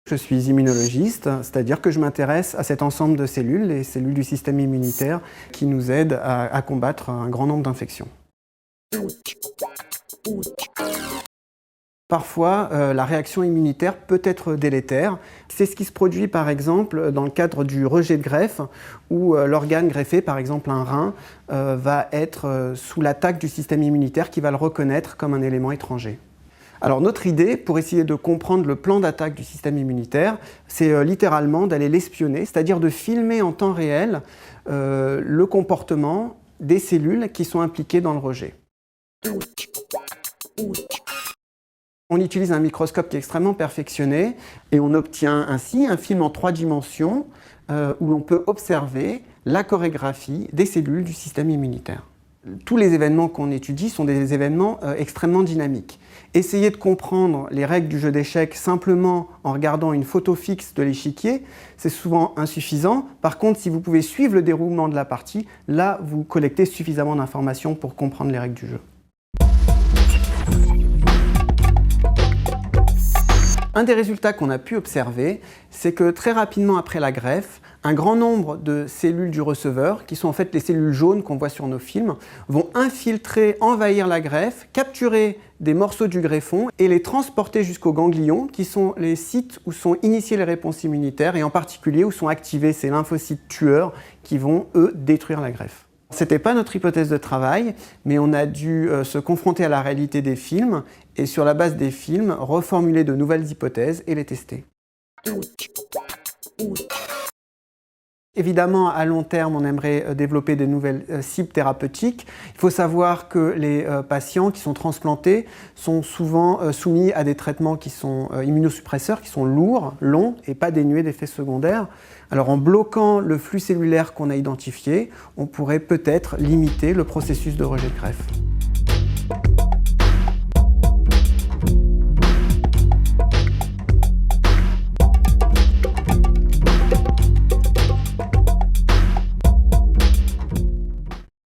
Je suis immunologiste, c'est-à-dire que je m'intéresse à cet ensemble de cellules, les cellules du système immunitaire, qui nous aident à combattre un grand nombre d'infections. Parfois, la réaction immunitaire peut être délétère. C'est ce qui se produit par exemple dans le cadre du rejet de greffe, où l'organe greffé, par exemple un rein, va être sous l'attaque du système immunitaire qui va le reconnaître comme un élément étranger. Alors notre idée, pour essayer de comprendre le plan d'attaque du système immunitaire, c'est littéralement d'aller l'espionner, c'est-à-dire de filmer en temps réel le comportement des cellules qui sont impliquées dans le rejet. On utilise un microscope qui est extrêmement perfectionné et on obtient ainsi un film en 3 dimensions où l'on peut observer la chorégraphie des cellules du système immunitaire. Tous les événements qu'on étudie sont des événements extrêmement dynamiques. Essayer de comprendre les règles du jeu d'échecs simplement en regardant une photo fixe de l'échiquier, c'est souvent insuffisant. Par contre, si vous pouvez suivre le déroulement de la partie, là, vous collectez suffisamment d'informations pour comprendre les règles du jeu. Un des résultats qu'on a pu observer, c'est que très rapidement après la greffe, un grand nombre de cellules du receveur, qui sont en fait les cellules jaunes qu'on voit sur nos films, vont infiltrer, envahir la greffe, capturer des morceaux du greffon et les transporter jusqu'aux ganglions, qui sont les sites où sont initiées les réponses immunitaires et en particulier où sont activés ces lymphocytes tueurs qui vont, eux, détruire la greffe. Ce n'était pas notre hypothèse de travail, mais on a dû se confronter à la réalité des films et sur la base des films, reformuler de nouvelles hypothèses et les tester. Évidemment, à long terme, on aimerait développer de nouvelles cibles thérapeutiques. Il faut savoir que les patients qui sont transplantés sont souvent soumis à des traitements qui sont immunosuppresseurs, qui sont lourds, longs et pas dénués d'effets secondaires. Alors en bloquant le flux cellulaire qu'on a identifié, on pourrait peut-être limiter le processus de rejet de greffe.